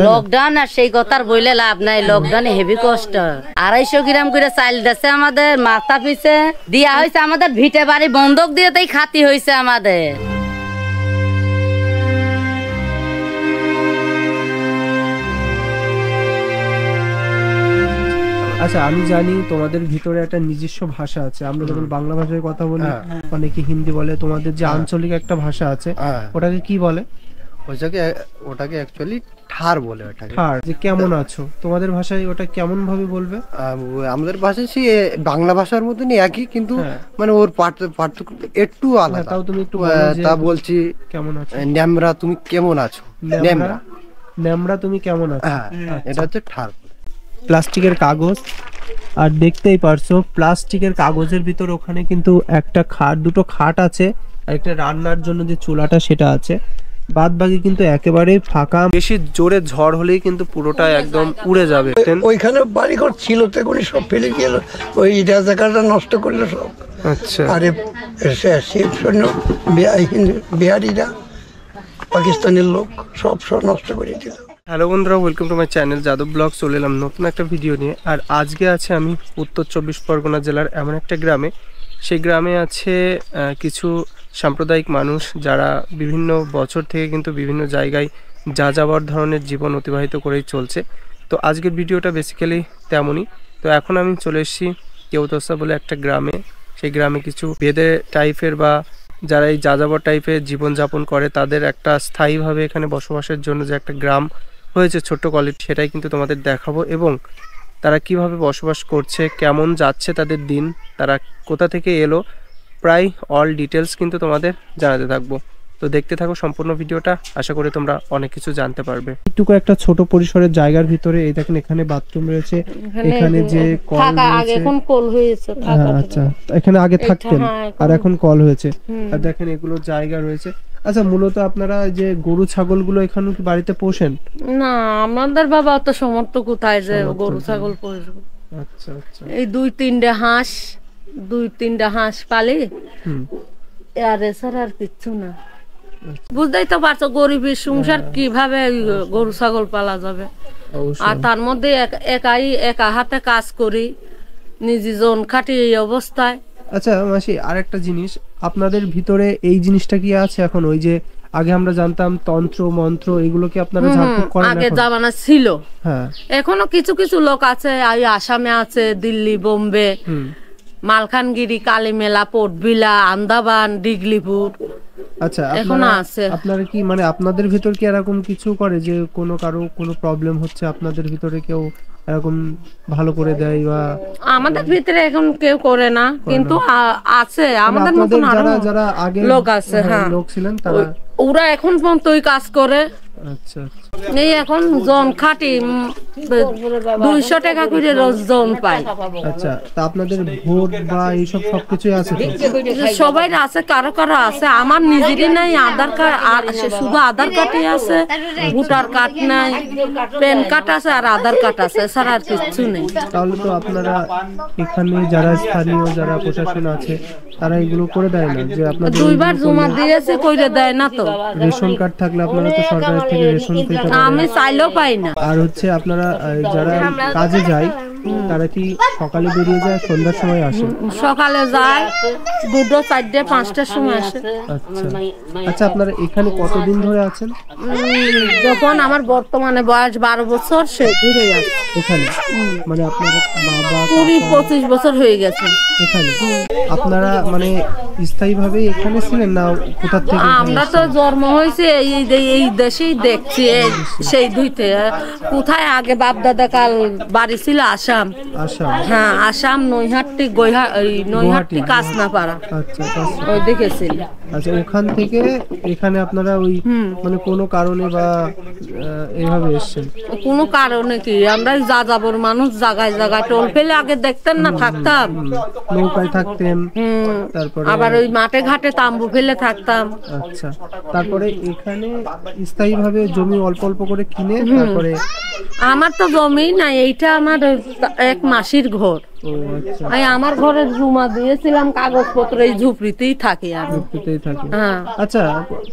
Lockdown আর সেই কথার বইলে লাভ নাই, লকডাউনে হেভি কষ্ট। 250 গ্রাম করে চাল দিচ্ছে আমাদের মাথা পিছে দিয়া হয়েছে, আমাদের ভিটে বাড়ি বন্ধক দিয়ে তাই খাতি হয়েছে আমাদের। আচ্ছা, আমি জানি তোমাদের ভিতরে একটা নিজস্ব ভাষা আছে। আমরা যখন বাংলা ভাষায় কথা বলি, অনেকে হিন্দি বলে, তোমাদের যে আঞ্চলিক একটা ভাষা আছে ওটাকে কি বলে? ওটাকে অ্যাকচুয়ালি ঠার বলে। ওটাকে ঠার। যে কেমন আছো তোমাদের ভাষায় ওটা কেমন ভাবে বলবে? আমাদের ভাষায় সেই বাংলা ভাষার মতনই একই, কিন্তু মানে ওর পার্থক্য একটু আলাদা। তাও তুমি একটু তা বলছি কেমন আছো, ন্যামরা তুমি কেমন আছো, ন্যামরা তুমি কেমন আছো, এটা হচ্ছে ঠার। প্লাস্টিকের কাগজ, আর দেখতেই পারছো প্লাস্টিকের কাগজের ভিতর ওখানে কিন্তু একটা খাট, দুটো খাট আছে, আর একটা রান্নার জন্য যে চুলাটা সেটা আছে। বাদ বাকি কিন্তু একেবারে ফাঁকা। বেশি জোরে ঝড় হলেই কিন্তু পুরোটা একদম উড়ে যাবে। ওইখানে বাড়িঘর ছিল তো এগুলি সব ফেলে গেল, ওই রাজাকাররা নষ্ট করলো সব। আচ্ছা। আরে শিব সৈন্য বিহারিরা, পাকিস্তানের লোক সব নষ্ট করে দিল। হ্যালো বন্ধুরা, welcome to my channel Yadav blog. চলে এলাম নতুন একটা ভিডিও নিয়ে। আর আজকে আছে আমি উত্তর 24 পরগনা জেলার এমন একটা গ্রামে। সেই গ্রামে আছে কিছু সাম্প্রদায়িক মানুষ, যারা বিভিন্ন বছর থেকে কিন্তু বিভিন্ন জায়গায় যা যাবার ধরনের জীবন অতিবাহিত করেই চলছে। তো আজকের ভিডিওটা বেসিক্যালি তেমনই। তো এখন আমি চলে এসেছি কেউতসা বলে একটা গ্রামে। সেই গ্রামে কিছু বেদে টাইপের বা যারা এই যাযাবর টাইপের জীবনযাপন করে, তাদের একটা স্থায়ীভাবে এখানে বসবাসের জন্য যে একটা গ্রাম হয়েছে ছোট্ট কোয়ালিটি, সেটাই কিন্তু তোমাদের দেখাবো। এবং তারা কিভাবে বসবাস করছে, কেমন যাচ্ছে তাদের দিন, তারা কোথা থেকে এলো, প্রায় অল ডিটেলস কিন্তু তোমাদের জানাতে থাকবো। তো দেখতে থাকো সম্পূর্ণ ভিডিওটা, আশা করি তোমরা অনেক কিছু জানতে পারবে। একটুকু একটা ছোট পরিসরের জায়গার ভিতরে এই দেখেন, এখানে বাথরুম রয়েছে, এখানে যে কল আগে এখন কল হয়েছে। আচ্ছা, এখানে আগে থাকতেন আর এখন কল হয়েছে। আর দেখেন এগুলো জায়গা রয়েছে। আচ্ছা, মূলত আপনারা যে গরু ছাগল গুলো এখানে কি বাড়িতে পোষেন? না, আমাদের বাবা তো সমর্থ কোথায় যে গরু ছাগল পোষবে। আচ্ছা আচ্ছা। এই দুই তিনটা হাঁস পালি, আর এছাড়া আর কিচ্ছু না। বুঝতেই তো পারছো গরিবের সংসার কিভাবে গরু ছাগল পালা যাবে। আর তার মধ্যে একা হাতে কাজ করি, নিজে জন খাটি এই অবস্থায়। আচ্ছা মাসি, আরেকটা জিনিস, আপনাদের ভিতরে এই জিনিসটা কি আছে এখন? ওই যে আগে আমরা জানতাম তন্ত্র মন্ত্র, এগুলো কি আপনারা ঝাড়ফুঁক করেন? আগে জামানা ছিল, হ্যাঁ এখনো কিছু কিছু লোক আছে, আসামে আছে, দিল্লি, বোম্বে, মালখানগিরি, কালীমেলা, পোর্টভিলা, আন্দামান, ডিগলিপুর। আচ্ছা, আপনারা কি মানে আপনাদের ভিতর কি এরকম কিছু করে যে কারো কোনো প্রবলেম হচ্ছে, আপনাদের ভিতরে কেউ এরকম ভালো করে দেয়? বা আমাদের ভিতরে এখন কেউ করে না, কিন্তু আছে আমাদের মতন যারা আগে লোক আছে, হ্যাঁ লোক ছিলেন, তারা ওরা এখন পর্যন্তই কাজ করে। আচ্ছা, এই এখন জন খাটি 200 টাকা করে রোজ জন পাই। আচ্ছা, তা আপনাদের ভোট বা এইসব সবকিছুই আছে তো? সবাই আছে, কারো কারো আছে, আমার নিজেরই নাই আধার কার্ড, শুধু আধার কার্ডই আছে, ভোটার কার্ড নাই, প্যান কার্ড আছে আর আধার কার্ড আছে, এছাড়া আর কিছু নেই। তাহলে তো আপনারা এখানে যারা স্থানীয় যারা প্রশাসন আছে তারা এগুলো করে দেয় না? যে আপনাদের 2 বার জমা দিয়েছে, কইরে দেয় না তো। রেশন কার্ড থাকলে আপনারা তো সরকারের থেকে রেশন পেতে পারেন। আমি চাইলেও পাই না। আর হচ্ছে আপনারা যারা কাজে যায় তারা কি সকালে বেরিয়ে যায়, সন্ধ্যার সময় আসে? সকালে যায়, 2টো 4টে 5টার সময় আসে। আচ্ছা আচ্ছা, আপনারা এখানে কতদিন ধরে আছেন? যখন আমার বর্তমানে বয়স 12 বছর, সে ঘুরে যাচ্ছে এখানে। মানে আপনার বাবা 20-25 বছর হয়ে গেছে এখানে। আপনারা মানে স্থায়ীভাবে এখানে ছিলেন না কোথা থেকে? আমরা তো জন্ম হয়েছে এই দেশেই দেখছি, সেই দুইতে। কোথায় আগে বাপ দাদা কাল বাড়ি ছিল আসাম। হ্যাঁ, আসাম, নৈহাটি কাসনাপাড়া। আচ্ছা, ওই দেখেছিল। আচ্ছা, ওখান থেকে এখানে আপনারা ওই মানে কোনো কারণে বা এইভাবে এসেছেন? কোনো কারণে কি, আমরা যাযাবর মানুষ, জায়গায় জায়গায় টোল ফেলে আগে দেখতেন না, থাকতাম, নৌকায় থাকতেন, তারপরে আবার ওই মাঠে ঘাটে তাম্বু ফেলে থাকতাম। আচ্ছা, তারপরে এখানে স্থায়ীভাবে জমি অল্প অল্প করে কিনে তারপরে আমার তো জমি নাই, এইটা আমার এক মাসির ঘর। ও আচ্ছা, আমি আমার ঘরে জমা দিয়েছিলাম কাগজপত্র, এই ঝুপড়িতেই থাকি আমি। যুক্তিতেই থাকে। হ্যাঁ। আচ্ছা,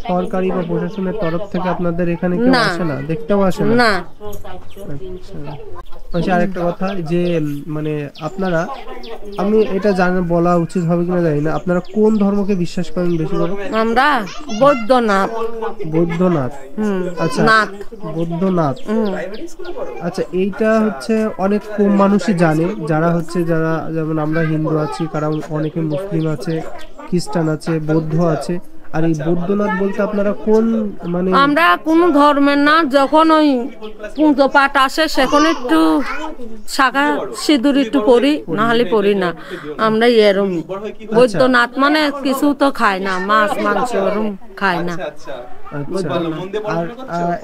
সরকারি বা প্রশাসনের তরফ থেকে আপনাদের এখানে কেউ না। আসে না, দেখতেও আসে না? না, আচ্ছা, আরেকটা কথা যে মানে আপনারা, আমি এটা বলা উচিত হবে কিনা জানি না, আপনারা কোন ধর্মকে বিশ্বাস করেন বেশি করে? আমরা বৈদ্যনাথ। বৌদ্ধনাথ। আচ্ছা, নাথ। বৌদ্ধনাথ। আচ্ছা, এইটা হচ্ছে অনেক কম মানুষই জানে, যারা যেমন আমরা হিন্দু আছি, কারণ অনেকে মুসলিম আছে, খ্রিস্টান আছে, বৌদ্ধ আছে। আর এই বৌদ্ধনাথ বলতে আপনারা কোন মানে? আমরা কোন ধর্মের না, যখন ওই পুজো পাঠ আসে সেখানে একটু শাখা সিঁদুর একটু পড়ি, নাহলে পড়ি না। আমরা এরম বৈদ্যনাথ মানে কিছু তো খাই না, মাছ মাংস এরম খাই না। আচ্ছা, আর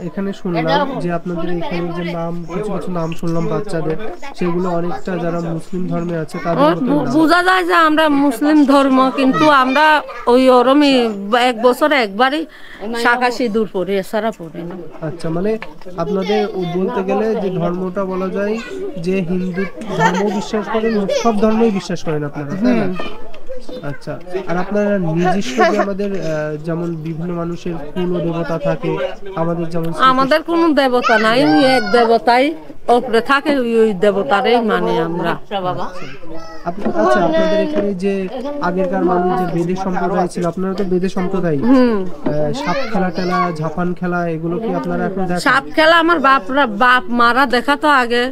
এখানে শুনলাম যে আপনাদের এখানে যে নাম, কিছু কিছু নাম শুনলাম বাচ্চাদের, সেগুলো অনেকটা যারা মুসলিম ধর্মে আছে তাদের মতো নাম। বোঝা যায় যে আমরা মুসলিম ধর্ম, কিন্তু আমরা ওই ওরমই এক বছরে একবারই শাখা সিঁদুর পড়ি, এছাড়া পড়ি না। আচ্ছা, মানে আপনাদের বলতে গেলে যে ধর্মটা বলা যায় যে হিন্দু ধর্ম বিশ্বাস করেন, সব ধর্মই বিশ্বাস করেন আপনারা, তাই না? আচ্ছা, আর আপনারা নিজস্ব যে আমাদের যেমন বিভিন্ন মানুষের কুল দেবতা থাকে, আমাদের যেমন আমাদের কোনো দেবতা নাই, ওই এক দেবতাই উপরে থাকে, ওই দেবতারই মানে আমরা। আচ্ছা, আপনাদের এখানে যে আগেরকার মানুষ যে বেদে সম্প্রদায় ছিল, আপনারা তো বেদে সম্প্রদায়, সাপ খেলা টেলা, ঝাপান খেলা, এগুলো কি আপনারা এখন দেখেন? সাপ খেলা আমার বাপ মারা দেখাতো আগে,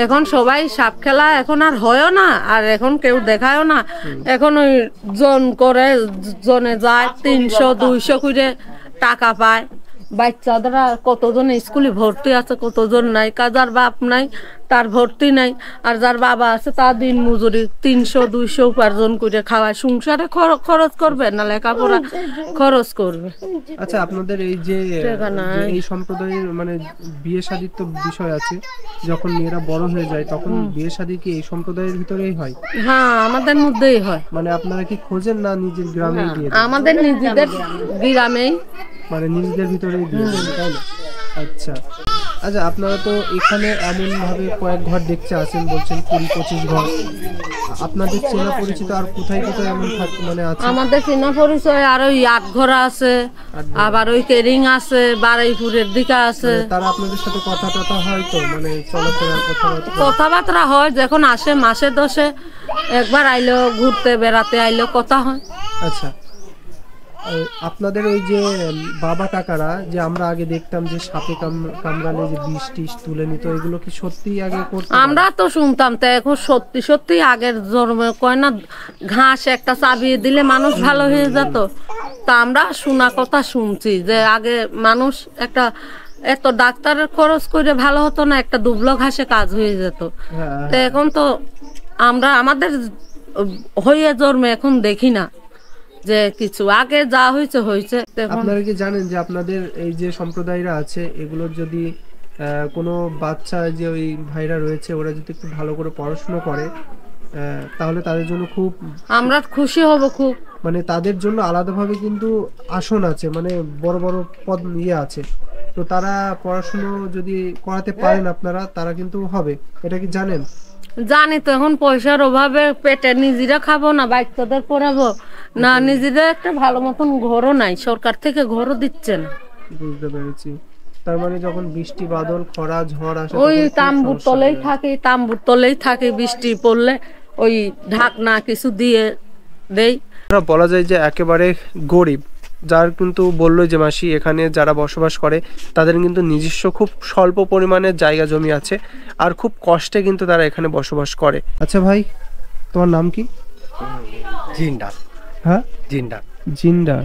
এখন সবাই সাপ খেলা এখন আর হয়ও না, আর এখন কেউ দেখায়ও না। এখন ওই জন করে, জনে যায় 300-200 করে টাকা পায়। বাচ্চাদেরা কতজন স্কুলে ভর্তি আছে, কতজন নাই। যার বাপ নাই তার ভর্তি নাই, আর যার বাবা আছে তার দিন মজুরি 300-200 উপার্জন করে খাওয়ায়, সংসারে খরচ করবে না, লেখাপড়া খরচ করবে। আচ্ছা, আপনাদের এই যে এই সম্প্রদায়ের মানে বিয়ে শাদীর তো বিষয় আছে, যখন মেয়েরা বড় হয়ে যায় তখন বিয়ে শাদী কি এই সম্প্রদায়ের ভিতরেই হয়? হ্যাঁ, আমাদের মধ্যেই হয়। মানে আপনারা কি খোঁজেন না নিজের গ্রামেই দিয়ে দেন? আমাদের নিজেদের গ্রামেই, মানে নিজেদের ভিতরেই দিয়ে দেন, তাই না? আচ্ছা, আচ্ছা, আপনারা তো এখানে এমন ভাবে কয়েক ঘর দেখতে আসেন, বলছেন 20-25 ঘর। আপনাদের চেনা পরিচিত আর কোথায় কোথায় এমন মানে আছে? আমাদের চেনা পরিচয় আর ওই আটঘরা আছে, আবার ওই কেরিং আছে, বারুইপুরের দিকে আছে। তারা আপনাদের সাথে কথা টথা হয় তো, মানে চলাফেরা কথাবার্তা হয়, যখন আসে মাসে 10-এ একবার আইলো, ঘুরতে বেড়াতে আইলো, কথা হয়। আচ্ছা, আপনাদের ওই যে বাবা কাকারা যে আমরা আগে দেখতাম যে সাপে কামড়ালে যে বিষ টিষ তুলে নিত, এগুলো কি সত্যি আগে করতো? আমরা তো শুনতাম, তো এখন সত্যি সত্যি আগের জন্মে কয় না, ঘাস একটা চাবিয়ে দিলে মানুষ ভালো হয়ে যেত। তা আমরা শোনা কথা শুনছি যে আগে মানুষ এত ডাক্তারের খরচ করে ভালো হতো না, একটা দুবলো ঘাসে কাজ হয়ে যেত। তো এখন তো আমরা আমাদের হয়ে জন্মে এখন দেখি না যে কিছু, আগে যা হয়েছে হয়েছে। আপনারা কি জানেন যে আপনাদের এই যে সম্প্রদায়রা আছে, এগুলোর যদি কোনো বাচ্চা যে ওই ভাইরা রয়েছে, ওরা যদি একটু ভালো করে পড়াশোনা করে তাহলে তাদের জন্য খুব আমরা খুশি হব খুব। মানে তাদের জন্য আলাদাভাবে কিন্তু আসন আছে, মানে বড় বড় পদ আছে, তো তারা পড়াশোনা যদি করাতে পারেন আপনারা, তারা কিন্তু হবে। এটা কি জানেন? জানি তো, এখন পয়সার অভাবে পেটে নিজেরা খাবো না, বাচ্চাদের পড়াবো না, নিজেদের একটা ভালো মতন ঘরও নাই, সরকার থেকে ঘরও দিচ্ছে না। বুঝতে পেরেছি। তার মানে যখন বৃষ্টি বাদল খরা ঝড় আসে, ওই তাম্বুর তলেই থাকি, বৃষ্টি পড়লে ওই ঢাকনা কিছু দিয়ে দেই। বলা যায় যে একেবারে গরিব, যার কিন্তু বললো যে মাসি এখানে যারা বসবাস করে তাদের কিন্তু নিজস্ব খুব স্বল্প পরিমাণের জায়গা জমি আছে, আর খুব কষ্টে কিন্তু তারা এখানে বসবাস করে। আচ্ছা ভাই, তোমার নাম কি? জিন্ডা। হ্যাঁ, জিন্ডা। জিন্ডা।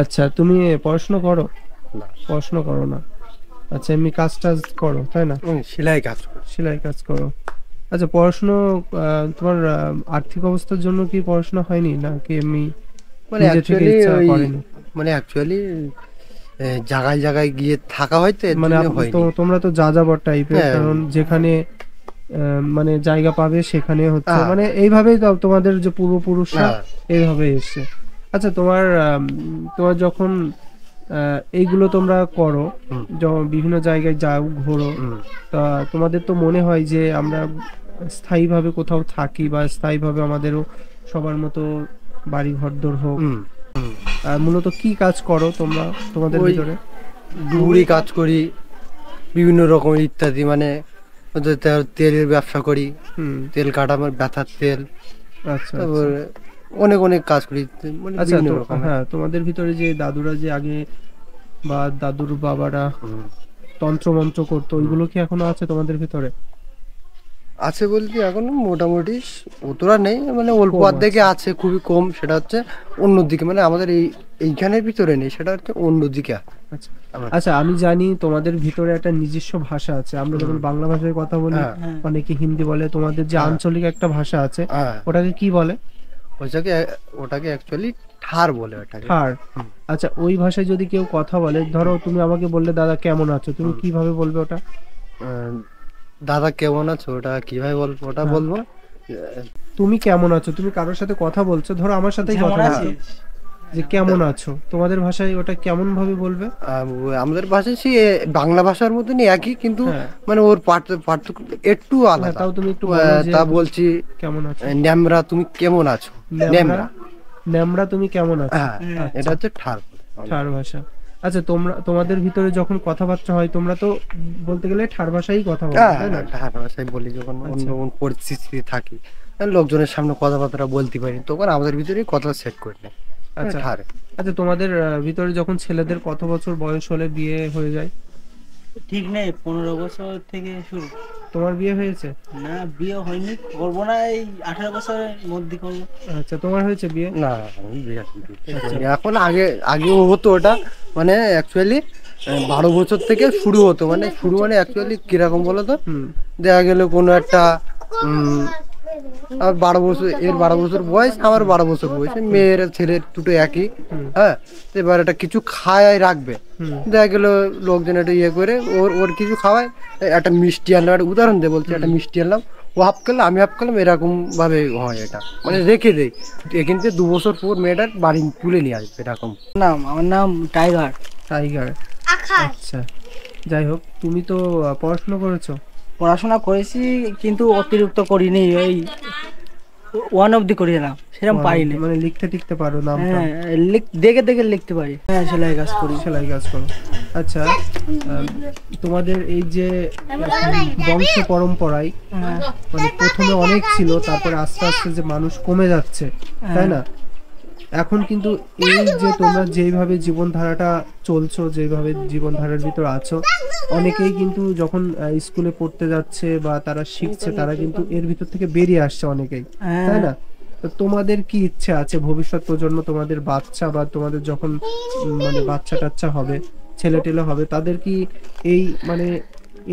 আচ্ছা, তুমি পড়াশোনা করো? পড়াশোনা করো না। আচ্ছা, এমনি কাজ টাজ করো, তাই না? সেলাই কাজ করো। আচ্ছা, পড়াশোনা তোমার আর্থিক অবস্থার জন্য কি পড়াশোনা হয়নি, না কি এমনি মানে অ্যাকচুয়ালি জায়গায় জায়গায় গিয়ে থাকা হয়তো, মানে তোমরা তো যাযাবর টাইপের, কারণ যেখানে মানে জায়গা পাবে সেখানে হচ্ছে, মানে এইভাবেই তোমাদের যে পূর্বপুরুষরা এইভাবে এসছে। আচ্ছা, তোমার যখন এইগুলো তোমরা করো, যখন বিভিন্ন জায়গায় যাও ঘোরো, তা তোমাদের তো মনে হয় যে আমরা স্থায়ীভাবে কোথাও থাকি বা স্থায়ীভাবে আমাদেরও সবার মতো বাড়ি ঘরদোর হোক। আর মূলত কি কাজ করো তোমরা তোমাদের ওই ভিতরে? ডুবুরি কাজ করি, বিভিন্ন রকমের ইত্যাদি, মানে ওদের তেলের ব্যবসা করি, তেল কাটা, ব্যথার তেল, আচ্ছা, তারপর অনেক অনেক কাজ করি, মানে আচ্ছা। বিভিন্ন তো রকমের। হ্যাঁ, তোমাদের ভিতরে যে দাদুরা যে আগে বা দাদুর বাবারা তন্ত্র মন্ত্র করতো, ওইগুলো কি এখনো আছে তোমাদের ভিতরে? আছে বলতে এখন মোটামুটি অতটা নেই, মানে অল্প কম অর্ধেকে আছে, খুবই কম। সেটা হচ্ছে অন্যদিকে, মানে আমাদের এইখানের ভিতরে নেই, সেটা হচ্ছে অন্যদিকে আছে। আচ্ছা আচ্ছা, আমি জানি তোমাদের ভিতরে একটা নিজস্ব ভাষা আছে। আমরা যখন বাংলা ভাষায় কথা বলি, অনেকে হিন্দি বলে, তোমাদের যে আঞ্চলিক একটা ভাষা আছে, ওটাকে কি বলে? ওটাকে অ্যাকচুয়ালি ঠার বলে, ওটাকে ঠার। আচ্ছা, ওই ভাষায় যদি কেউ কথা বলে, ধরো তুমি আমাকে বললে দাদা কেমন আছো, তুমি কিভাবে বলবে ওটা? দাদা কেমন আছো, ওটা কিভাবে বলবো? ওটা বলবো তুমি কেমন আছো, তুমি কারোর সাথে কথা বলছো, ধরো আমার সাথেই কথা বলছো, যে কেমন আছো, তোমাদের ভাষায় ওটা কেমন ভাবে বলবে? আমাদের ভাষায় সেই বাংলা ভাষার মতনই একই, কিন্তু মানে ওর পার্থক্য একটু আলাদা। তাও তুমি একটু তা বলছি কেমন আছো। ন্যামরা, তুমি কেমন আছো? ন্যামরা, ন্যামরা তুমি কেমন আছো, এটা হচ্ছে ঠার ভাষা। আচ্ছা, তোমাদের ভিতরে যখন কথাবার্তা হয়, তোমরা তো বলতে গেলে ঠার ভাষাই কথা বলো, তাই না? ঠার ভাষায় বলি যখন অন্য পরিস্থিতি থাকি, লোকজনের সামনে কথাবার্তা বলতে পারি, তখন আমাদের ভিতরে কথা সেট করে নেয়। আচ্ছা আচ্ছা, তোমাদের ভিতরে যখন ছেলেদের কত বছর বয়স হলে বিয়ে হয়ে যায়? ঠিক নেই, 15 বছর থেকে শুরু। তোমার বিয়ে হয়েছে? না, বিয়ে হয়নি, করবো না, এই 18 বছরের মধ্যে করবো। আচ্ছা, তোমার হয়েছে বিয়ে? না, আমি বিয়ে করিনি। এখন আগেও হতো ওটা, মানে অ্যাকচুয়ালি 12 বছর থেকে শুরু হতো, মানে অ্যাকচুয়ালি কিরকম বলতো, দেখা গেল কোনো একটা আর 12 বছর, এর 12 বছর বয়স, আমার 12 বছর বয়স, মেয়ের ছেলের দুটো একই। হ্যাঁ, এবার এটা কিছু খাওয়াই রাখবে, দেখা গেল লোকজন এটা ইয়ে করে ওর কিছু খাওয়ায়, একটা মিষ্টি আনলাম, একটা উদাহরণ দিয়ে বলছি, একটা মিষ্টি আনলাম, ও হাফ করলাম, আমি হাফ করলাম, এরকম ভাবে হয় এটা, মানে রেখে দেয়। এখান থেকে 2 বছর পর মেয়েটার বাড়ি তুলে নিয়ে আসবে, এরকম। আমার নাম টাইগার। আচ্ছা, যাই হোক, তুমি তো পড়াশোনা করেছো? পড়াশোনা করেছি, কিন্তু অতিরিক্ত করিনি, ওই 1 অবধি করে এলাম, সেরকম পারিনি। মানে লিখতে টিখতে পারো? নাম দেখে দেখে লিখতে পারি। হ্যাঁ, সেলাই কাজ করি। সেলাই কাজ করো। আচ্ছা, তোমাদের এই যে বংশ পরম্পরায় মানে প্রথমে অনেক ছিল, তারপরে আস্তে আস্তে যে মানুষ কমে যাচ্ছে, তাই না? এখন কিন্তু এই যে তোমরা যেইভাবে জীবনধারাটা চলছো, যেভাবে জীবনধারার ভিতর আছো, অনেকেই কিন্তু যখন স্কুলে পড়তে যাচ্ছে বা তারা শিখছে, তারা কিন্তু এর ভিতর থেকে বেরিয়ে আসছে অনেকেই, তাই না? তো তোমাদের কি ইচ্ছা আছে ভবিষ্যৎ প্রজন্ম, তোমাদের বাচ্চা বা তোমাদের যখন মানে বাচ্চা টাচ্চা হবে, ছেলে টেলে হবে, তাদের কি এই মানে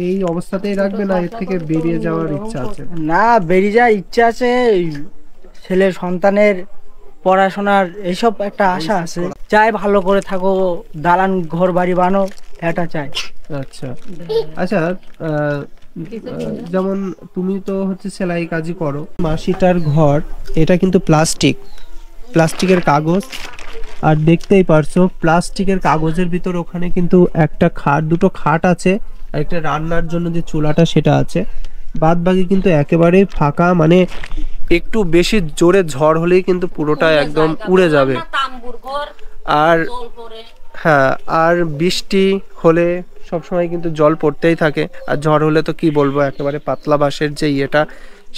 এই অবস্থাতেই রাখবে, না এর থেকে বেরিয়ে যাওয়ার ইচ্ছা আছে? না, বেরিয়ে যাওয়ার ইচ্ছা আছে। ছেলে সন্তানের পড়াশোনার এইসব একটা আশা আছে, চাই ভালো করে থাকো, দালান ঘর বাড়ি বানো, এটা চাই। আচ্ছা আচ্ছা, যেমন তুমি তো হচ্ছে সেলাই কাজই করো, মাসিটার ঘর, এটা কিন্তু প্লাস্টিকের কাগজ, আর দেখতেই পারছো প্লাস্টিকের কাগজের ভিতর ওখানে কিন্তু একটা খাট, দুটো খাট আছে, আর একটা রান্নার জন্য যে চুলাটা সেটা আছে, বাদ বাকি কিন্তু একেবারে ফাঁকা। মানে একটু বেশি জোরে ঝড় হলেই কিন্তু পুরোটা একদম উড়ে যাবে। আর হ্যাঁ, আর বৃষ্টি হলে সবসময় কিন্তু জল পড়তেই থাকে, আর ঝড় হলে তো কি বলবো, একেবারে পাতলা বাঁশের যে ইয়েটা,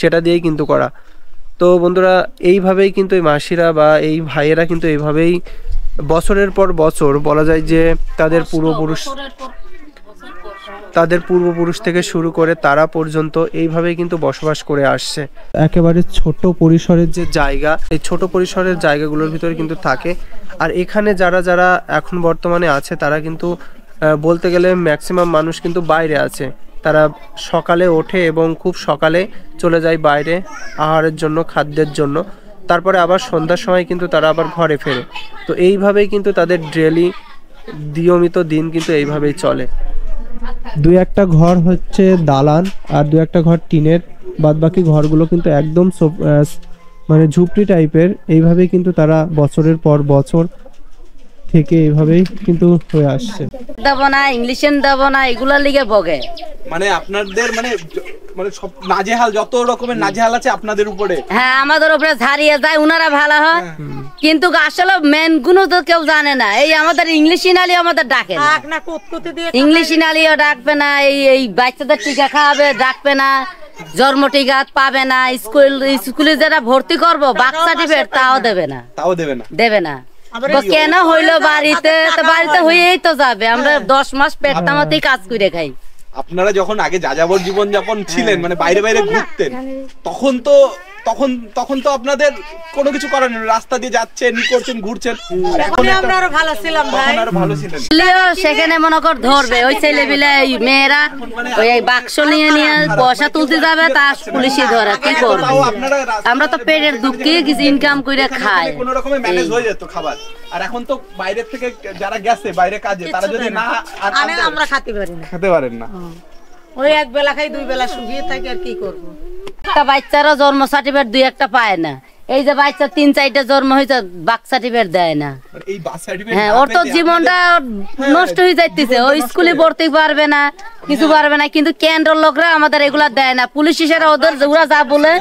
সেটা দিয়েই কিন্তু করা। তো বন্ধুরা, এইভাবেই কিন্তু এই মাসিরা বা এই ভাইয়েরা কিন্তু এইভাবেই বছরের পর বছর, বলা যায় যে তাদের পূর্বপুরুষ থেকে শুরু করে তারা পর্যন্ত এইভাবেই কিন্তু বসবাস করে আসছে। একেবারে ছোট পরিসরের যে জায়গা, এই ছোট পরিসরের জায়গাগুলোর ভিতরে কিন্তু থাকে। আর এখানে যারা এখন বর্তমানে আছে, তারা কিন্তু বলতে গেলে ম্যাক্সিমাম মানুষ কিন্তু বাইরে আছে। তারা সকালে ওঠে এবং খুব সকালে চলে যায় বাইরে আহারের জন্য, খাদ্যের জন্য, তারপরে আবার সন্ধ্যার সময় কিন্তু তারা আবার ঘরে ফেরে। তো এইভাবেই কিন্তু তাদের ডেইলি নিয়মিত দিন কিন্তু এইভাবেই চলে। দুই একটা ঘর হচ্ছে দালান, আর দু একটা ঘর টিনের, বাদ বাকি ঘরগুলো কিন্তু একদম মানে ঝুপড়ি টাইপের। এইভাবেই কিন্তু তারা বছরের পর বছর থেকে এইভাবেই কিন্তু হয়ে আসছে। দেব না, ইংলিশে দেব না, এগুলোর লিগে বগে। মানে আপনাদের মানে মানে সব নাজেহাল, যত রকমের নাজেহাল আছে আপনাদের উপরে। হ্যাঁ, আমাদের উপরে ঝাড়িয়ে যায়, উনারা ভালো হয়, কিন্তু আসলে মেন গুণ তো কেউ জানে না। এই আমাদের ইংলিশ ইনালি আমাদের ডাকে না, ইংলিশ ইনালিও ডাকবে না, এই বাচ্চাদের টিকা খাওয়াবে ডাকবে না, জন্ম টিকা পাবে না, স্কুলে যেটা ভর্তি করবো বার্থ সার্টিফিকেট তাও দেবে না, দেবে না। তো কেন হইলো বাড়িতে? তো বাড়িতে হয়েই তো যাবে, আমরা 10 মাস পেটটামাতেই কাজ করে খাই। আপনারা যখন আগে যাযাবর জীবন যাপন ছিলেন, মানে বাইরে বাইরে ঘুরতেন, তখন তো আপনাদের কোনো কিছু করার নেই, রাস্তা দিয়ে যাচ্ছেন, করছেন, ঘুরছেন। এখন আমরা আরো ভালো ছিলাম ভাই, আরো ভালো ছিলেন। সেখানে মনে কর ধরবে ওই ছেলে মিলে মেয়েরা ওই বাক্স নিয়ে নিয়ে পয়সা তুলতে যাবে, তা পুলিশই ধরে। কি করবে? আমরা তো পেটের দুঃখে কিছু ইনকাম করে খাই, কোনো রকমে ম্যানেজ হয়ে যেত খাবার। আর এখন তো বাইরে থেকে যারা গেছে বাইরে কাজে, তারা যদি না আনে আমরা খেতে পারেন না। ওই এক বেলা খাই, 2 বেলা শুকিয়ে থাকে, আর কি করবো? একটা বাচ্চারা জন্ম সার্টিফিকেট 2-1টা পায় না। এই যে বাচ্চা 3-4টা জন্ম হয়েছে, বার্থ সার্টিফিকেট দেয় না। এই বার্থ সার্টিফিকেট, হ্যাঁ, ওর তো জীবনটা নষ্ট হয়ে যাইতেছে। ও স্কুলে পড়তে পারবে না, কিছু পারবে না, কিন্তু কেন্দ্রের লোকরা আমাদের এগুলা দেয় না। পুলিশ এসে ওদের ওরা যা বলে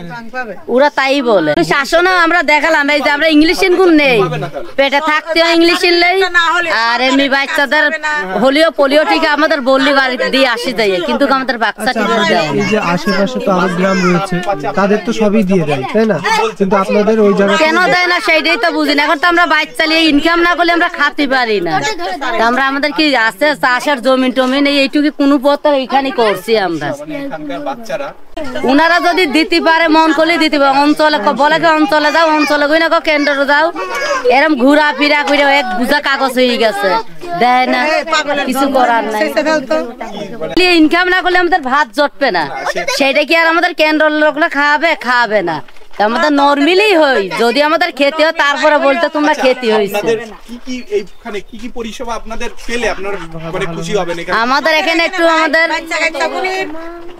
ওরা তাই বলে। শাসনও আমরা দেখালাম, এই যে আমরা ইংলিশ গুণ নেই, পেটে থাকতেও ইংলিশ নেই, আর এমনি বাচ্চাদের হলিও পোলিও টিকা আমাদের বললি বাড়িতে দিয়ে আসি যায়, কিন্তু আমাদের বার্থ সার্টিফিকেট দেয় না। এই যে আশেপাশে তো আরো গ্রাম রয়েছে, তাদের তো সবই দিয়ে দেয়, তাই না? কিন্তু আপনাদের ওই জায়গা কেন দেয় না সেইটাই তো বুঝি না। এখন তো আমরা বাইক চালিয়ে ইনকাম না করলে আমরা খাতে পারি না। আমরা আমাদের কি আছে চাষের জমি টমি নেই, এইটুকু কোনো পথ এখানে করছি আমরা। উনারা যদি দিতে পারে, মন করলে দিতে পারে। অঞ্চলে বলে অঞ্চলে যাও, অঞ্চলে গই না কেন্দ্রে যাও, এরকম ঘুরা ফিরা করে এক বুঝা কাগজ হয়ে গেছে, দেয় না, কিছু করার নাই। ইনকাম না করলে আমাদের ভাত জটবে না, সেটা কি আর আমাদের কেন্দ্রের লোকরা খাওয়াবে না? আমাদের নরমালি হই, যদি আমাদের খেতে হয় তারপরে বলতে তোমরা খেতে হইছে। কি কি পরিষেবা আপনাদের পেলে আপনারা মানে খুশি হবেন? আমাদের এখানে একটু আমাদের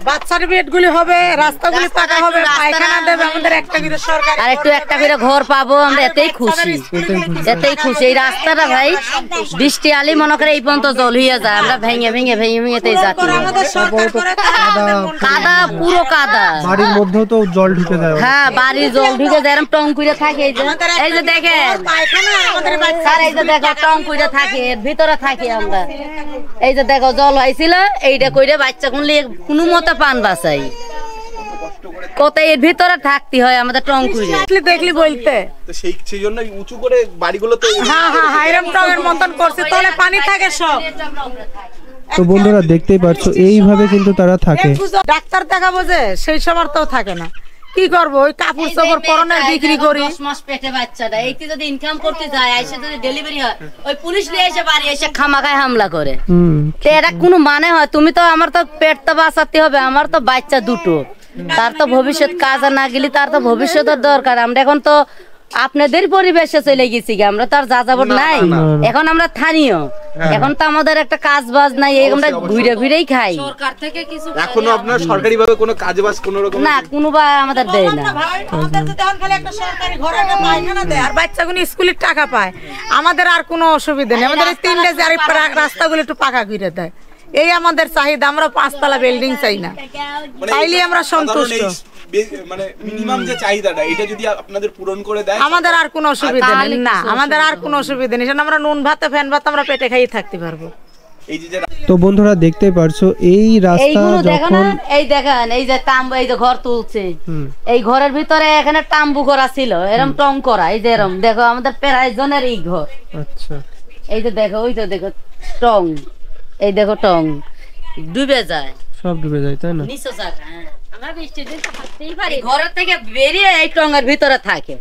বার্থ সার্টিফিকেট গুলি হবে, রাস্তাগুলি পাকা হবে, পায়খানা দেবে, আমাদের একটা করে সরকার আর একটা করে ঘর পাবো, আমরা এতেই খুশি, এতেই খুশি। এই রাস্তাটা ভাই বৃষ্টি আলি মনে করে এই পর্যন্ত জল হইয়া যায়, আমরা ভেঙে এতেই যাচ্ছি। কাদা, পুরো কাদা, বাড়ির মধ্যেও তো জল ঢুকে যায়। হ্যাঁ, বাড়ির জল ঢুকে যায়, এরকম টং করে থাকে। এই যে দেখেন, এই যে দেখো টং করে থাকে, এর ভিতরে থাকি আমরা। এই যে দেখো জল হয়েছিল, এইটা কইরে বাচ্চা কোনো মতো পান বাঁচাই, কত এর ভিতরে থাকতে হয় আমাদের টং করে। দেখলি বলতে তো সেই জন্য উঁচু করে বাড়িগুলো তো হাইরাম টং এর মতন করছে, তলে পানি থাকে সব। তো বন্ধুরা দেখতেই পাচ্ছ, এইভাবে কিন্তু তারা থাকে। ডাক্তার দেখাবো যে সেই সময় তো থাকে না, কি করবো? ওই কাপড় চোপড় পরনের বিক্রি করি। 10 মাস পেটে বাচ্চাটা, এইটি যদি ইনকাম করতে যায়, এসে যদি ডেলিভারি হয়, ওই পুলিশ নিয়ে এসে বাড়ি এসে খামাখায় হামলা করে। তো এটা কোনো মানে হয়? তুমি তো, আমার তো পেট তো বাঁচাতে হবে, আমার তো বাচ্চা দুটো, তার তো ভবিষ্যৎ কাজে না গেলে তার তো ভবিষ্যতের দরকার। আমরা এখন তো আপনাদের পরিবেশে চলে গেছি, আমরা তো আর যাযাবর নাই, এখন আমরা স্থানীয়, এখন তো আমাদের একটা কাজ বাজ নাই, আমরা ঘুরে ঘুরেই খাই। সরকার থেকে কিছু এখনো আপনার সরকারি ভাবে কোনো কাজ বাজ কোনো রকম না, কোনো বা আমাদের দেয় না। আমাদের যদি এখন খালি একটা সরকারি ঘরে একটা পায়খানা দেয় আর বাচ্চাগুলো স্কুলের টাকা পায়, আমাদের আর কোনো অসুবিধা নেই। আমাদের এই 3 ডে রাস্তাগুলো একটু পাকা করে দেয়, এই আমাদের চাহিদা। আমরা 5 তলা বিল্ডিং চাই না, তাইলে আমরা সন্তুষ্ট। মানে মিনিমাম যে চাহিদাটা, এটা যদি আপনাদের পূরণ করে দেয়, আমাদের আর কোনো অসুবিধা নেই। না, আমাদের আর কোনো অসুবিধা নেই, আমরা নুন ভাতে ফ্যান ভাত আমরা পেটে খাইয়ে থাকতে পারবো। তো বন্ধুরা দেখতেই পারছো, এই রাস্তা যখন এই দেখেন, এই যে তাম্বু, এই যে ঘর তুলছে, এই ঘরের ভিতরে এখানে তাম্বু করা ছিল, এরম টং করা, এই যে এরম দেখো আমাদের প্রায় জনের এই ঘর। আচ্ছা, এই যে দেখো, ওই তো দেখো টং, এই দেখো টং ডুবে যায়, সব ডুবে যায়, তাই না? নিচে জায়গা, আমরা বৃষ্টির দিন থাকতেই পারি, ঘরের থেকে বেরিয়ে এই টঙের ভিতরে থাকে।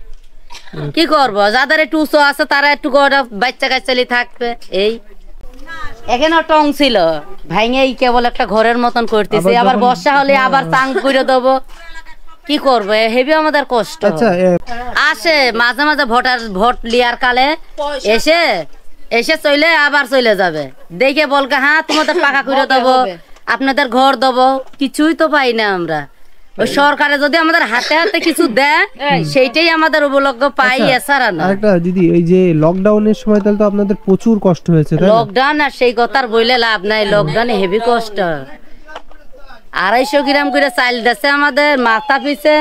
কি করব? যাদের একটু উঁচু আছে তারা একটু বাচ্চা কাচ্চালি থাকবে। এই এখানে টং ছিল, ভাঙে কেবল একটা ঘরের মতন করতেছে, আবার বর্ষা হলে আবার চাং করে দেবো। কি করবো? হেবি আমাদের কষ্ট। আসে মাঝে মাঝে ভোট লিয়ার কালে এসে চলে আবার চলে যাবে, দেখে বলকে হ্যাঁ তোমাদের পাকা করে দেবো, আপনাদের ঘর দেবো, কিছুই তো পাই না আমরা। ওই সরকারে যদি আমাদের হাতে হাতে কিছু দেয় সেইটাই আমাদের উপলব্ধ পাই, এছাড়া না। আরেকটা দিদি, এই যে লকডাউনের সময় তাহলে তো আপনাদের প্রচুর কষ্ট হয়েছে, তাই না? লকডাউন আর সেই কথা আর বইলে লাভ নাই, লকডাউনে হেভি কষ্ট। 250 গ্রাম করে চাল দিচ্ছে আমাদের মাথা পিছে,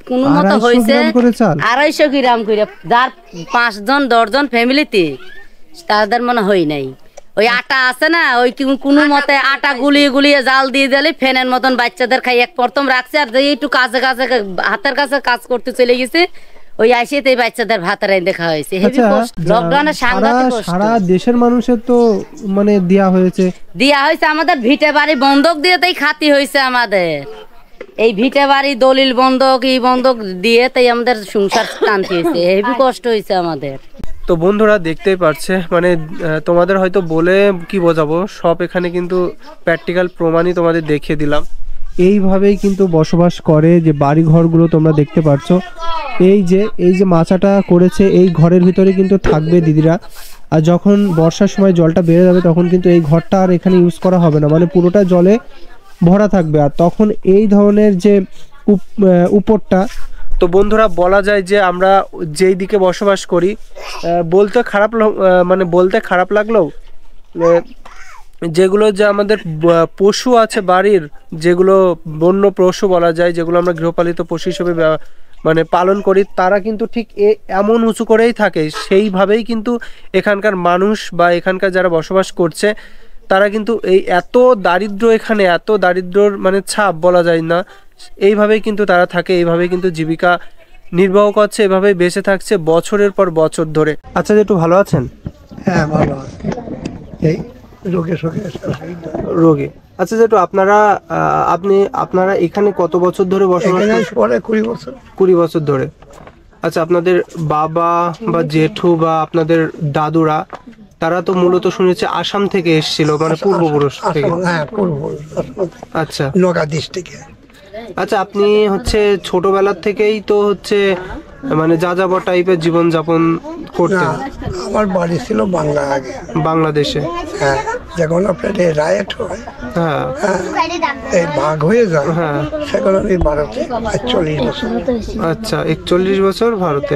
কোন মতো হয়েছে 250 গ্রাম করে, যার 5 জন 10 জন ফ্যামিলিতে তাদের মনে হয় নাই। ওই আটা আছে না, ওই কোনো মতে আটা গুলিয়ে গুলিয়ে জাল দিয়ে দিলে ফ্যানের মতন বাচ্চাদের খাই এক প্রথম রাখছে, আর একটু কাছে কাছে হাতের কাছে কাজ করতে চলে গেছে, ওই আইসিতে এই বাচ্চাদের ভাত রাইন্দে খাওয়া হয়েছে। লকডাউনে সারা দেশের মানুষের তো মানে দেয়া হয়েছে আমাদের ভিটে বাড়ি বন্ধক দিয়ে তাই খাতি হয়েছে আমাদের। এই ভিটে বাড়ি দলিল বন্ধক এই বন্ধক দিয়ে তাই আমাদের সংসার টানতে হয়েছে, হেভি কষ্ট হয়েছে আমাদের। তো বন্ধুরা দেখতেই পারছে, মানে তোমাদের হয়তো বলে কি বোঝাবো, সব এখানে কিন্তু প্র্যাকটিক্যাল প্রমাণই তোমাদের দেখিয়ে দিলাম। এইভাবেই কিন্তু বসবাস করে, যে বাড়ি ঘরগুলো তোমরা দেখতে পাচ্ছ। এই যে মাচাটা করেছে, এই ঘরের ভিতরে কিন্তু থাকবে দিদিরা। আর যখন বর্ষার সময় জলটা বেড়ে যাবে তখন কিন্তু এই ঘরটা আর এখানে ইউজ করা হবে না, মানে পুরোটা জলে ভরা থাকবে। আর তখন এই ধরনের যে উপরটা, তো বন্ধুরা বলা যায় যে আমরা যেই দিকে বসবাস করি, বলতে খারাপ লাগলেও যেগুলো যে আমাদের পশু আছে বাড়ির, যেগুলো বন্য পশু বলা যায়, যেগুলো আমরা গৃহপালিত পশু হিসেবে মানে পালন করি, তারা কিন্তু ঠিক এমন উঁচু করেই থাকে। সেইভাবেই কিন্তু এখানকার মানুষ বা এখানকার যারা বসবাস করছে তারা কিন্তু এই এত দারিদ্র্যর মানে ছাপ বলা যায় না, এইভাবেই কিন্তু তারা থাকে, এইভাবেই কিন্তু জীবিকা নির্বাহ করছে, এভাবেই বেঁচে থাকছে বছরের পর বছর ধরে। আচ্ছা, একটু ভালো আছেন? হ্যাঁ, ভালো আছে। এই রোগে। আচ্ছা, যেটু আপনারা এখানে কত বছর ধরে বসবাস করছেন? 20 বছর ধরে। আচ্ছা, আপনাদের বাবা বা জেঠু বা আপনাদের দাদুরা তারা তো মূলত শুনেছে আসাম থেকে এসেছিল, মানে পূর্বপুরুষ থেকে। হ্যাঁ, পূর্বপুরুষ। আচ্ছা, নগাদিশ থেকে। আচ্ছা, আপনি ছোটবেলার থেকেই তো মানে যাযাবর টাইপের জীবন যাপন করতেন? আমার বাড়ি ছিল বাংলাদেশে। হ্যাঁ, যখন আপনার রায়ট হয়, হ্যাঁ, এই ভাগ হয়ে যায়, হ্যাঁ, সেখানে আমি ভারতে 41 বছর। আচ্ছা, 41 বছর ভারতে।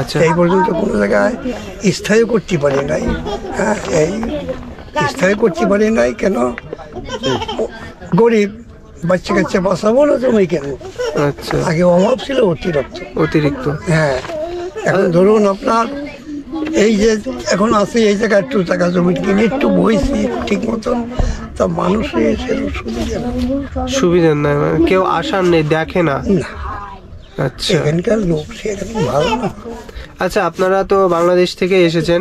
আচ্ছা, এই পর্যন্ত কোনো জায়গায় স্থায়ী করতে পারি নাই। হ্যাঁ, এই স্থায়ী করতে পারি নাই কেন? গরিব বাচ্চা কাচ্চা বাঁচাবো না তুমি কেন? আচ্ছা, আগে অভাব ছিল অতিরিক্ত। হ্যাঁ, এখন ধরুন আপনার এই যে এখন আছে এই জায়গায় একটু টাকা জমি কিনে একটু বইছি ঠিক মতন, তা মানুষের সুবিধা নাই, মানে কেউ আসার নেই, দেখে না। আচ্ছা, এখানকার লোক সেখানে ভালো না। আচ্ছা, আপনারা তো বাংলাদেশ থেকে এসেছেন,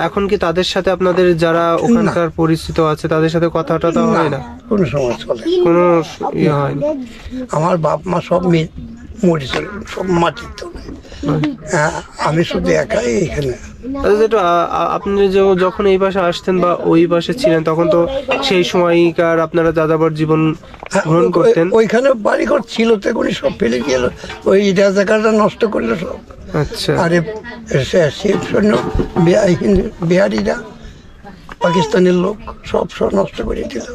এখন কি তাদের সাথে আপনাদের যারা ওখানকার পরিচিত আছে তাদের সাথে কথাটা তো হয় না? কোনো সময় চলে, কোনো ইয়ে হয়নি। আমার বাপ মা সব মরেছিল, সব মাটির তলে। হ্যাঁ, আমি শুধু একাই এখানে। আপনি যখন এই পাশে আসতেন বা ওই পাশে ছিলেন, তখন তো সেই সময়কার আপনারা যাযাবর জীবন গ্রহণ করতেন। ওইখানে বাড়িঘর ছিল, তেগুলি সব ফেলে গেল, ওই জায়গাটা নষ্ট করলো সব। আচ্ছা, আরে বিহারিরা, পাকিস্তানের লোক সব নষ্ট করে দিল,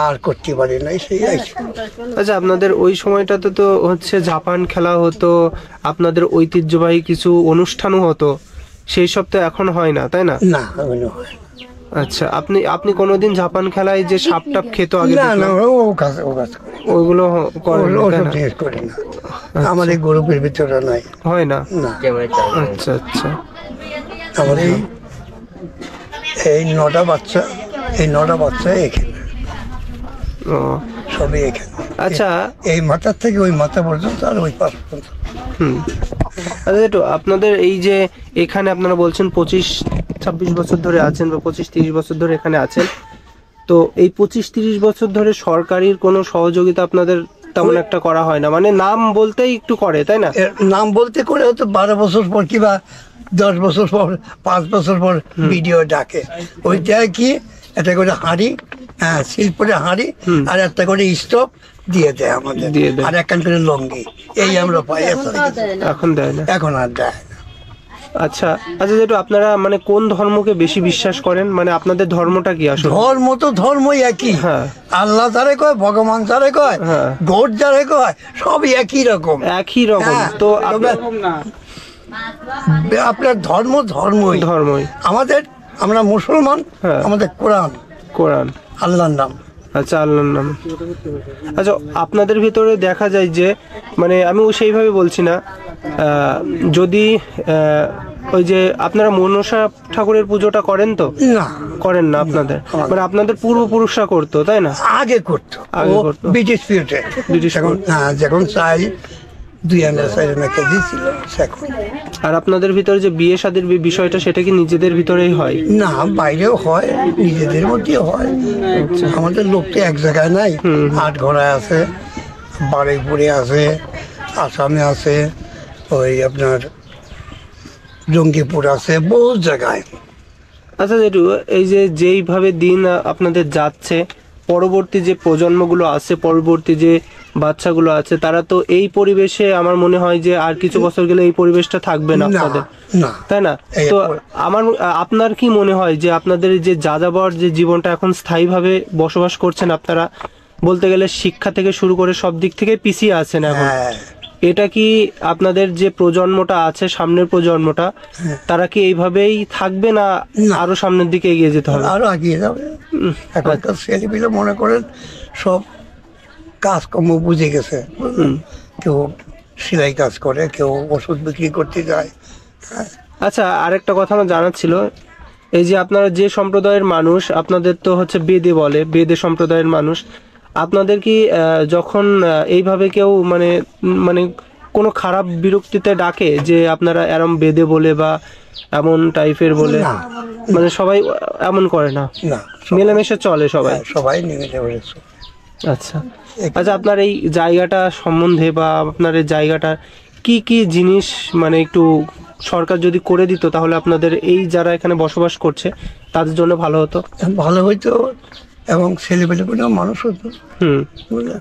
আর করতে পারি নাই, সেই আইসি। আচ্ছা, আপনাদের ওই সময়টাতে তো জাপান খেলা হতো, আপনাদের ঐতিহ্যবাহী কিছু অনুষ্ঠানও হতো, সেই সব তো এখন হয় না, তাই না? না, হয়। আচ্ছা, আপনি কোনোদিন জাপান খেলায় যে সাপ টাপ খেতো আগে? না, ওইগুলো করে না, আমাদের গ্রুপের ভিতরে নাই, হয় না। আচ্ছা, আচ্ছা, আমাদের এই 9টা বাচ্চা এখানে সবই এখানে। আচ্ছা, এই মাথার থেকে ওই মাথা পর্যন্ত আর ওই পাশ পর্যন্ত। আচ্ছা, আপনাদের এই যে এখানে আপনারা বলছেন 25-26 বছর ধরে আছেন বা 25-30 বছর ধরে এখানে আছেন, তো এই 25-30 বছর ধরে সরকারির কোনো সহযোগিতা আপনাদের তেমন একটা করা হয় না, মানে নাম বলতেই একটু করে, তাই না? নাম বলতে করে হয়তো 12 বছর পর কিংবা 10 বছর পর, 5 বছর পর ভিডিও ডাকে। ওইটা কি একটা করে হাঁড়ি, হ্যাঁ, শিল্পরে হাঁড়ি আর একটা করে স্টোভ দিয়ে দেয় আমাদের, আর একখান করে লঙ্গি, এই আমরা পাই। এখন দেয় না, এখন আর দেয় না। আচ্ছা আচ্ছা, যেটা আপনারা মানে কোন ধর্মকে বেশি বিশ্বাস করেন, মানে আপনাদের ধর্মটা কি আসলে? ধর্ম তো ধর্মই একই। হ্যাঁ, আল্লাহ যারে কয়, ভগবান যারে কয়, গোট যারে কয়, সবই একই রকম। একই রকম। তো আপনার ধর্ম ধর্মই আমাদের, আমরা মুসলমান, আমাদের কোরআন, কোরআন আল্লাহর নাম। আচ্ছা, আল্লাহর নাম। আচ্ছা, আপনাদের ভিতরে দেখা যায় যে মানে আমি সেইভাবে বলছি না, যদি ওই যে আপনারা মনসা ঠাকুরের পুজোটা করেন তো? না, করেন না আপনাদের, মানে আপনাদের পূর্বপুরুষরা করতো, তাই না? আগে করতো ব্রিটিশ পিরিয়ডে, ব্রিটিশ যখন চাই 2 আনা 4 আনা কেজি ছিল এখন। আর আপনাদের ভিতরে যে বিয়ে শাদীর বিষয়টা, সেটা কি নিজেদের ভিতরেই হয়? না, বাইরেও হয়, নিজেদের মধ্যেও হয়। আমাদের লোক তো এক জায়গায় নাই, 8 ঘোড়ায় আছে, বারুইপুরে আছে, আসামে আছে, ওই আপনার জঙ্গিপুর আছে, বহু জায়গায়। আচ্ছা জেঠু, এই যে যেইভাবে দিন আপনাদের যাচ্ছে, পরবর্তী যে প্রজন্মগুলো আছে, পরবর্তী যে বাচ্চাগুলো আছে, তারা তো এই পরিবেশে আমার মনে হয় যে আর কিছু বছর গেলে এই পরিবেশটা থাকবে না আপনাদের, তাই না? তো আপনার কি মনে হয় যে আপনাদের যে যাযাবর যে জীবনটা এখন স্থায়ীভাবে বসবাস করছেন আপনারা, বলতে গেলে শিক্ষা থেকে শুরু করে সব দিক থেকে পিছিয়ে আছেন এখন, এটা কি আপনাদের যে প্রজন্মটা আছে, সামনের প্রজন্মটা, তারা কি এইভাবেই থাকবে না আরো সামনের দিকে এগিয়ে যেতে হবে? আরো এগিয়ে যাবে। এখনকার ছেলেপিলে মনে করেন সব কাজকর্ম বুঝে গেছে, কেউ সেলাই কাজ করে, কেউ ওষুধ বিক্রি করতে যায়। আচ্ছা, আরেকটা কথা আমার জানার ছিল, এই যে আপনারা যে সম্প্রদায়ের মানুষ, আপনাদের তো হচ্ছে বেদে বলে, বেদে সম্প্রদায়ের মানুষ, আপনাদের কি যখন এইভাবে কেউ মানে মানে কোনো খারাপ বিরক্তিতে ডাকে যে আপনারা এরম বেদে বলে বা এমন টাইপের বলে, মানে সবাই এমন করে না, মেলামেশা চলে সবাই, সবাই মিলেমিশে। আচ্ছা আচ্ছা, আপনার এই জায়গাটা সম্বন্ধে বা আপনার এই জায়গাটা কি কি জিনিস মানে একটু সরকার যদি করে দিত, তাহলে আপনাদের এই যারা এখানে বসবাস করছে তাদের জন্য ভালো হতো? ভালো হইতো, এবং ছেলেপেলেগুলো মানুষ হতো। বুঝলেন,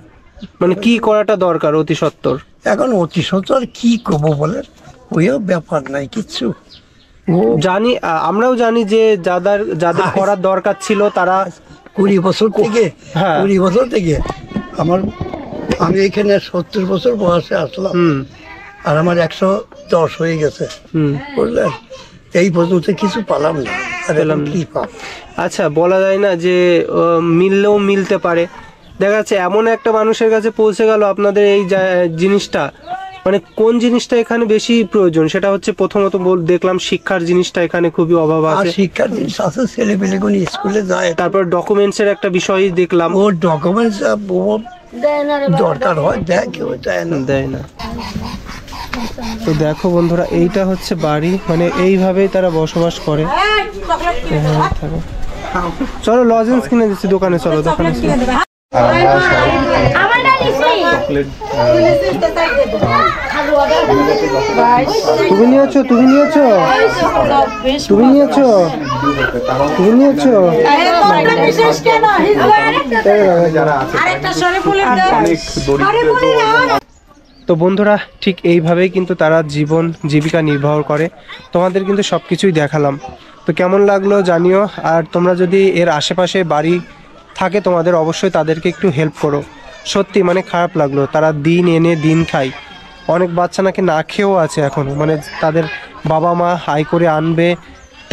মানে কি করাটা দরকার অতি সত্বর? এখন অতি সত্বর কি করবো বলেন, ওইও ব্যাপার নাই কিচ্ছু। জানি, আমরাও জানি যে যাদের করার দরকার ছিল তারা 20 বছর থেকে, 20 বছর থেকে আমি এখানে 70 বছর বয়সে আসলাম, আর আমার 110 হয়ে গেছে, বুঝলেন? এই পর্যন্ত কিছু পালাম না, আর কি পাব? আচ্ছা, বলা যায় না যে মিললেও মিলতে পারে, দেখা যাচ্ছে এমন একটা মানুষের কাছে পৌঁছে গেল আপনাদের এই জিনিসটা, মানে কোন জিনিসটা এখানে বেশি প্রয়োজন, সেটা হচ্ছে প্রথমত দেখলাম শিক্ষার জিনিসটা এখানে খুবই অভাব আছে, শিক্ষার জিনিস আছে, ছেলেপেলেগুলো স্কুলে যায়। তারপর ডকুমেন্টসের একটা বিষয় দেখলাম, ও ডকুমেন্টস দরকার হয়, দেয় না। তো দেখো বন্ধুরা, এইটা হচ্ছে বাড়ি, মানে এইভাবেই তারা বসবাস করে। চলো লজেন্স কিনে দিচ্ছি দোকানে, চলো দোকানে। তুমি নিয়েছো, তুমি নিয়েছো, তুমি নিয়েছো, তুমি নিয়েছো। তো বন্ধুরা, ঠিক এইভাবেই কিন্তু তারা জীবন জীবিকা নির্বাহ করে। তোমাদের কিন্তু সব কিছুই দেখালাম, তো কেমন লাগলো জানিও। আর তোমরা যদি এর আশেপাশে বাড়ি থাকে তোমাদের, অবশ্যই তাদেরকে একটু হেল্প করো। সত্যি মানে খারাপ লাগলো, তারা দিন এনে দিন খায়, অনেক বাচ্চা নাকি না খেয়েও আছে এখনও, মানে তাদের বাবা মা আয় করে আনবে,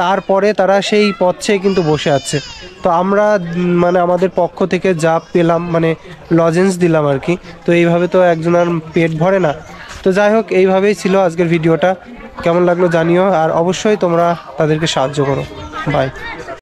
তারপরে তারা সেই পথে কিন্তু বসে আছে। তো আমরা মানে আমাদের পক্ষ থেকে যা পেলাম, মানে লজেন্স দিলাম আর কি। তো এইভাবে তো একজনের পেট ভরে না। তো যাই হোক, এইভাবেই ছিল আজকের ভিডিওটা। কেমন লাগলো জানিও, আর অবশ্যই তোমরা তাদেরকে সাহায্য করো। বাই।